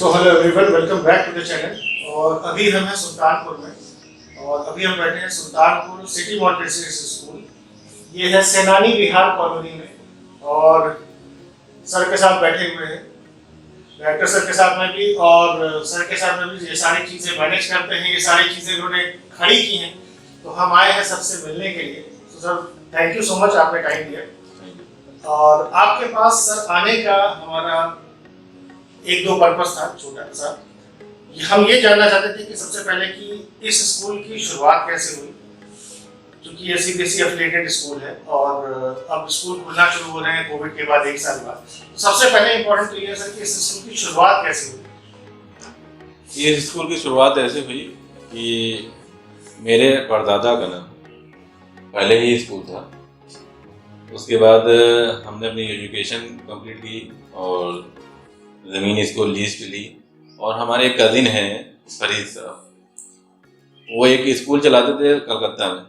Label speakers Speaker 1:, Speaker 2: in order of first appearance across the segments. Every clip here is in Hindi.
Speaker 1: So hello everyone, welcome back to the channel. और अभी हम हैं सुल्तानपुर में और अभी हम बैठे हैं सुल्तानपुर सिटी मॉडल स्कूल। ये है सेनानी विहार कॉलोनी में और सर के साथ बैठे हुए हैं, डायरेक्टर सर के साथ में भी और सर के साथ में भी ये सारी चीज़ें मैनेज करते हैं। ये सारी चीज़ें इन्होंने खड़ी की हैं, तो हम आए हैं सबसे मिलने के लिए। तो sir thank you so much, आपने टाइम दिया। और आपके पास सर आने का हमारा एक दो पर्पस था छोटा सा। हम ये जानना चाहते थे कि सबसे पहले कि इस स्कूल की शुरुआत कैसे हुई, क्योंकि ये सीबीएसई एफिलिएटेड स्कूल है और अब स्कूल खुलना शुरू हो रहे हैं कोविड के बाद, एक साल बाद। सबसे पहले इम्पोर्टेंट तो ये है सर कि इस स्कूल की शुरुआत कैसे हुई।
Speaker 2: ये स्कूल की शुरुआत ऐसे हुई कि मेरे परदादा का नाम पहले ही स्कूल था। उसके बाद हमने अपनी एजुकेशन कंप्लीट की और ज़मीन इसको लीज पे ली। और हमारे एक कज़िन हैं फरीद साहब, वो एक स्कूल चलाते थे कलकत्ता में,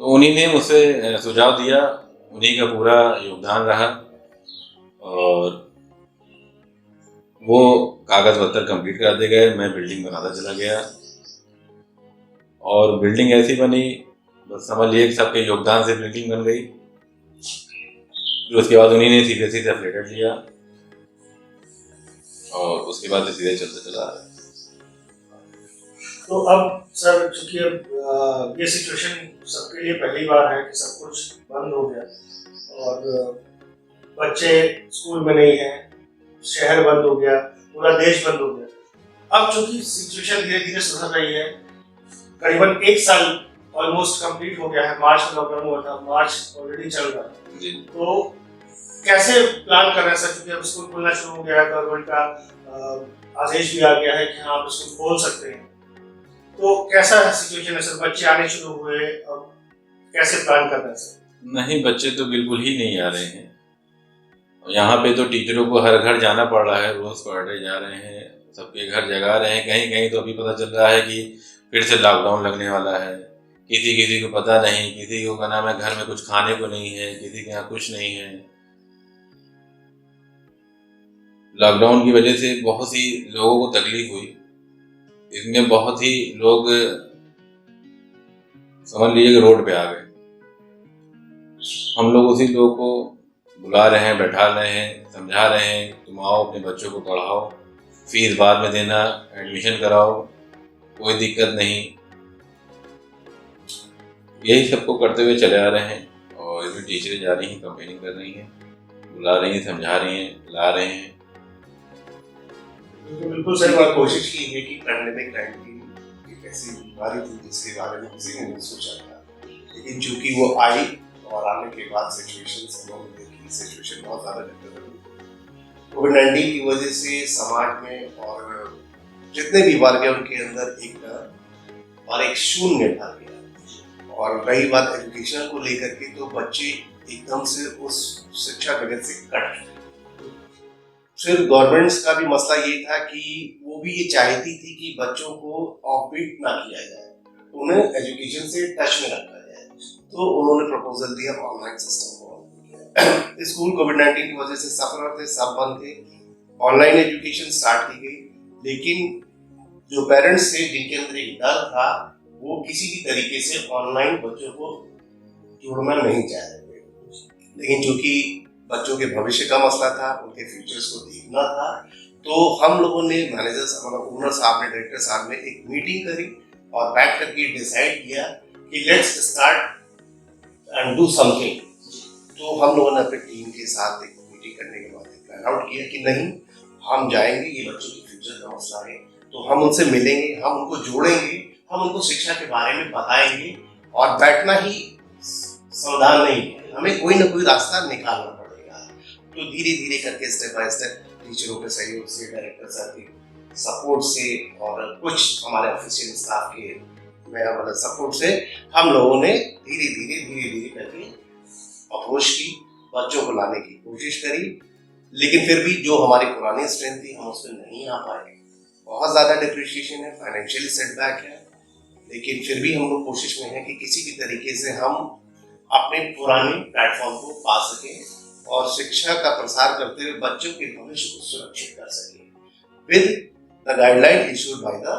Speaker 2: तो उन्हीं ने मुझसे सुझाव दिया, उन्हीं का पूरा योगदान रहा और वो कागज़ पत्तर कंप्लीट कराते गए। मैं बिल्डिंग बनाता चला गया और बिल्डिंग ऐसी बनी, बस समझ लिए कि सबके योगदान से बिल्डिंग बन गई। फिर उसके बाद उन्हीं ने सीबीएसई से एफिलिएटेड लिया और उसके बाद सीधे चलते चला।
Speaker 1: तो अब सर चूंकि अब ये सिचुएशन सबके लिए पहली बार है कि सब कुछ बंद हो गया और बच्चे स्कूल में नहीं हैं, शहर बंद हो गया, पूरा देश बंद हो गया। अब चूंकि सिचुएशन धीरे धीरे सुधर रही है, करीबन एक साल ऑलमोस्ट कंप्लीट हो गया है। मार्च में लॉकडाउन हुआ था, मार्च ऑलरेडी चल रहा है। तो कैसे प्लान कर रहे हैं सर, क्योंकि अब स्कूल खुलना शुरू हो गया है, गवर्नमेंट का आदेश भी आ गया है कि हाँ आप स्कूल खोल सकते हैं। तो कैसा सिचुएशन है सर, बच्चे आने शुरू हुए, अब कैसे प्लान कर रहे हैं सर।
Speaker 2: नहीं, बच्चे तो बिल्कुल ही नहीं आ रहे हैं। यहाँ पे तो टीचरों को हर घर जाना पड़ रहा है, रोज क्वार्टर जा रहे हैं, सबके घर जगा रहे हैं। कहीं कहीं तो अभी पता चल रहा है कि फिर से लॉकडाउन लगने वाला है। किसी किसी को पता नहीं, किसी को क्या नाम है घर में कुछ खाने को नहीं है, किसी के यहाँ कुछ नहीं है। लॉकडाउन की वजह से बहुत सी लोगों को तकलीफ हुई। इसमें बहुत ही लोग समझ लीजिए कि रोड पे आ गए। हम लोग उसी लोगों को बुला रहे हैं, बैठा रहे हैं, समझा रहे हैं, तुम आओ अपने बच्चों को पढ़ाओ, फीस बाद में देना, एडमिशन कराओ, कोई दिक्कत नहीं। यही सबको करते हुए चले आ रहे हैं। और इसमें टीचरें जा रही हैं, कंपेनिंग कर रही हैं, बुला रही हैं, समझा रही हैं, ला रहे हैं।
Speaker 1: तो बिल्कुल सही बात।
Speaker 3: कोशिश की है कि पैंडेमिक 19 एक ऐसी बीमारी थी जिसके बारे में किसी ने नहीं सोचा था, लेकिन चूंकि वो आई और आने के बाद सिचुएशन बहुत ज़्यादा डिफिकल्ट हुई। कोविड-19 की वजह से समाज में और जितने भी वर्ग हैं उनके अंदर एक डर और एक शून्य भर गया। और रही बात एजुकेशन को लेकर के, तो बच्चे एकदम से उस शिक्षा जगत से कट गए। फिर गवर्नमेंट्स का भी मसला ये था कि वो भी ये चाहती थी कि बच्चों को ऑफबीट ना किया जाए, उन्हें एजुकेशन से टच में रखा जाए। तो उन्होंने प्रपोजल दिया ऑनलाइन सिस्टम को। स्कूल कोविड-19 की वजह से सफर थे, सब बंद थे, ऑनलाइन एजुकेशन स्टार्ट की गई। लेकिन जो पेरेंट्स थे जिनके अंदर एक डर था, वो किसी भी तरीके से ऑनलाइन बच्चों को जोड़ना नहीं चाह रहे थे। लेकिन चूंकि बच्चों के भविष्य का मसला था, उनके फ्यूचर्स को देखना था, तो हम लोगों ने मैनेजर साहब, ओनर साहब ने, डायरेक्टर साहब ने एक मीटिंग करी और बैठ करके डिसाइड किया कि let's start and do something. तो हम लोगों ने अपनी टीम के साथ एक मीटिंग करने के बाद प्लान आउट किया कि नहीं, हम जाएंगे, ये बच्चों के फ्यूचर का मसला है, तो हम उनसे मिलेंगे, हम उनको जोड़ेंगे, हम उनको शिक्षा के बारे में बताएंगे। और बैठना ही समाधान नहीं है, हमें कोई ना कोई रास्ता निकालना पड़ेगा। तो धीरे धीरे करके स्टेप बाय स्टेप टीचरों के सहयोग से, डायरेक्टर साहब के सपोर्ट से और कुछ हमारे ऑफिशियल स्टाफ के मेरा सपोर्ट से हम लोगों ने धीरे धीरे करके अप्रोच की, बच्चों को लाने की कोशिश करी। लेकिन फिर भी जो हमारी पुरानी स्ट्रेंथ थी, हम उसमें नहीं आ पाए। बहुत ज़्यादा डिप्रिशिएशन है, फाइनेंशियल सेटबैक है, लेकिन फिर भी हम लोग कोशिश में हैं कि किसी भी तरीके से हम अपने पुराने प्लेटफॉर्म को पा सकें और शिक्षा का प्रसार करते हुए बच्चों के भविष्य को सुरक्षित कर सकें। with the guideline issued by the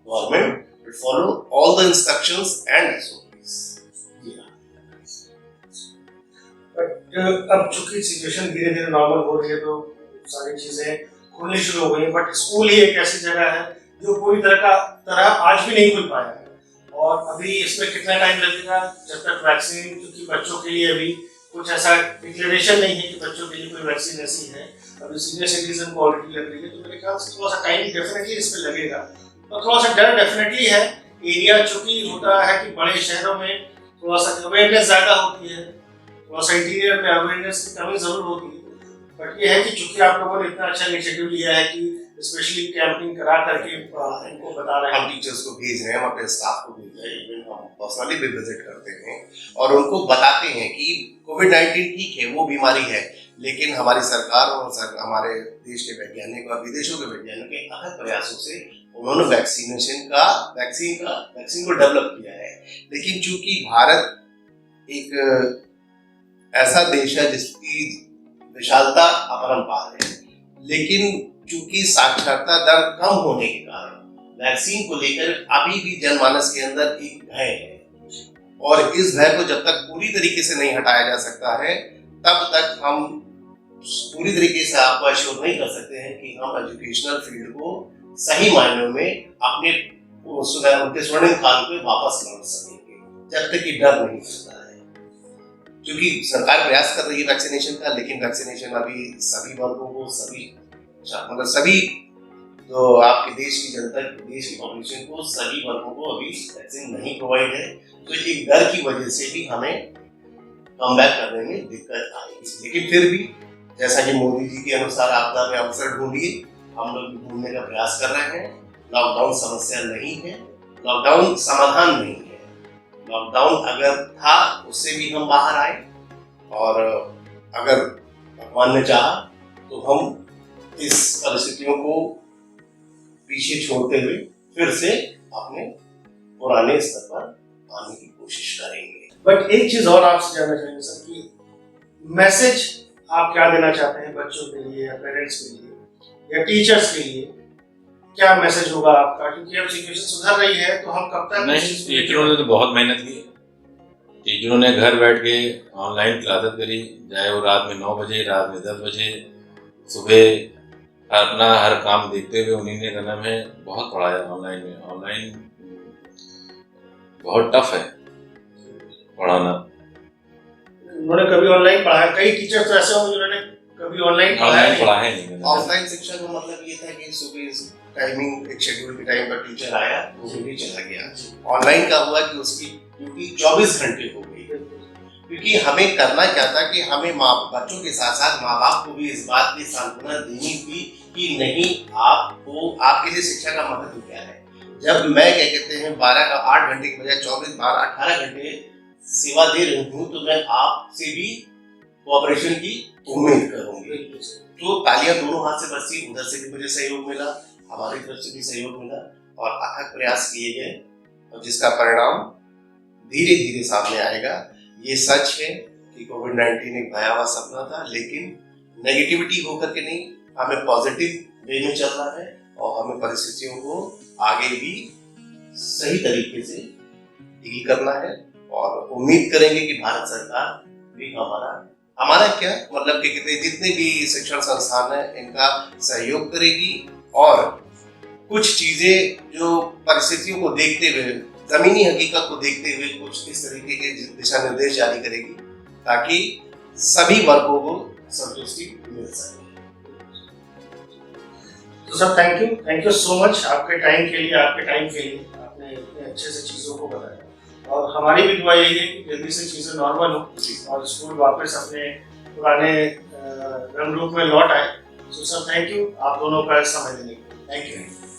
Speaker 3: government to follow all the instructions and SOPs.
Speaker 1: But अब चूंकि सिचुएशन धीरे धीरे नॉर्मल हो रही है तो सारी चीजें खुलनी शुरू हो गई, बट स्कूल ही एक ऐसी जगह है जो पूरी तरह आज भी नहीं खुल पाया है। और अभी इसमें कितना टाइम लगेगा जब तक वैक्सीन, क्योंकि बच्चों के लिए अभी कुछ ऐसा डिक्लेरेशन नहीं है कि बच्चों के लिए कोई वैक्सीन ऐसी है, अभी सीनियर सिटीजन को ऑलरेडी लग रही है, तो मेरे ख्याल से थोड़ा सा टाइम डेफिनेटली इसमें लगेगा। और थोड़ा सा डर डेफिनेटली है, एरिया चूंकि होता है कि बड़े शहरों में थोड़ा सा अवेयरनेस ज़्यादा होती है, थोड़ा सा इंटीरियर में अवेयरनेस की कमी जरूर होती है। बट ये है कि चूंकि आप लोगों ने इतना अच्छा इनिशिएटिव लिया है कि स्पेशली कैंपिंग करा करके इनको बता रहे हैं,
Speaker 3: हम टीचर्स को भेज रहे हैं, हम अपने स्टाफ को भेज रहे हैं, इवन हम पर्सनली भी विजिट करते हैं और उनको बताते हैं कि कोविड-19 ठीक है, वो बीमारी है, लेकिन हमारी सरकार और हमारे देश के वैज्ञानिक और विदेशों के वैज्ञानिकों के अथक प्रयासों से उन्होंने वैक्सीन को डेवलप किया है। लेकिन चूंकि भारत एक ऐसा देश है जिसकी विशालता अपरंपार है, लेकिन चूंकि साक्षरता दर कम होने के कारण वैक्सीन को लेकर अभी भी जनमानस के अंदर एक भय है और इस भय को जब तक पूरी तरीके से नहीं हटाया जा सकता है तब तक हम पूरी तरीके से आपको एश्योर नहीं कर सकते हैं कि हम एजुकेशनल फील्ड को सही मायनों में अपने उनके स्वर्णिम काल पे वापस लौट सकेंगे जब तक कि डर नहीं होता है। क्योंकि सरकार प्रयास कर रही है वैक्सीनेशन का, लेकिन वैक्सीनेशन अभी सभी वर्गों को सभी जो आपके देश की जनता, देश की पॉपुलेशन को, सभी वर्गों को अभी वैक्सीन नहीं प्रोवाइड है, तो एक डर की वजह से भी हमें कम बैक करने में दिक्कत आएगी। लेकिन फिर भी जैसा कि मोदी जी के अनुसार आपदा में अवसर ढूंढिए, हम लोग ढूंढने का प्रयास कर रहे हैं। लॉकडाउन समस्या नहीं है, लॉकडाउन समाधान नहीं है। लॉकडाउन अगर था उससे भी हम बाहर आए और अगर भगवान ने चाहा तो हम इस परिस्थितियों को पीछे छोड़ते हुए फिर से अपने पुराने स्तर पर आने की कोशिश करेंगे।
Speaker 1: बट एक चीज और आपसे जानना चाहेंगे सर कि मैसेज आप क्या देना चाहते हैं बच्चों के लिए या पेरेंट्स के लिए या टीचर्स के लिए, क्या मैसेज होगा आपका? क्योंकि अब सिचुएशन सुधर रही है तो हम कब तक
Speaker 2: नहीं, टीचरों ने तो बहुत मेहनत की। टीचरों ने घर बैठ के ऑनलाइन क्लासेस करी, चाहे वो रात में 9 बजे, रात में 10 बजे, सुबह अपना हर काम देखते हुए उन्हीं ने करना है, बहुत पढ़ाया ऑनलाइन में। ऑनलाइन बहुत टफ है पढ़ाना।
Speaker 1: उन्होंने कभी ऑनलाइन पढ़ाया? कई टीचर तो ऐसे होंगे जिन्होंने कभी ऑनलाइन
Speaker 2: पढ़ाया नहीं।
Speaker 3: ऑफलाइन शिक्षा का मतलब ये था कि सुबह टाइमिंग एक शेड्यूल के टाइम पर टीचर आया वो भी चला गया। ऑनलाइन का हुआ कि उसकी ड्यूटी 24 घंटे हो गई, क्योंकि हमें करना क्या था कि हमें बच्चों के साथ साथ माँ बाप को भी इस बात की सांत्वना देनी थी कि नहीं, आपको आपके लिए शिक्षा का महत्व क्या है। जब मैं क्या कहते हैं 8 घंटे की बजाय 18 घंटे सेवा दे रही हूँ तो मैं आपसे भी कोऑपरेशन की उम्मीद करूंगी। तो तालियां दोनों हाथ से बरसी, उधर से भी मुझे सहयोग मिला, हमारी तरफ से भी सहयोग मिला और अथक प्रयास किए गए और जिसका परिणाम धीरे धीरे सामने आएगा। ये सच है कि कोविड-19 एक भयावह सपना था, लेकिन नेगेटिविटी होकर के नहीं, हमें पॉजिटिव वे में चल रहा है और हमें परिस्थितियों को आगे भी सही तरीके से डील करना है और उम्मीद करेंगे कि भारत सरकार भी हमारा क्या मतलब कि जितने भी शिक्षण संस्थान है इनका सहयोग करेगी और कुछ चीजें जो परिस्थितियों को देखते हुए, जमीनी हकीकत को देखते हुए कुछ इस तरीके के दिशा निर्देश जारी करेगी ताकि सभी वर्गों को संतुष्टि मिल सके।
Speaker 1: तो sir thank you so much आपके टाइम के लिए, आपने इतने अच्छे से चीज़ों को बताया और हमारी भी दुआ यही है कि जल्दी से चीज़ें नॉर्मल हो और स्कूल वापस अपने पुराने रंग रूप में लौट आए। सो सर थैंक यू आप दोनों का समय देने के लिए। Thank you.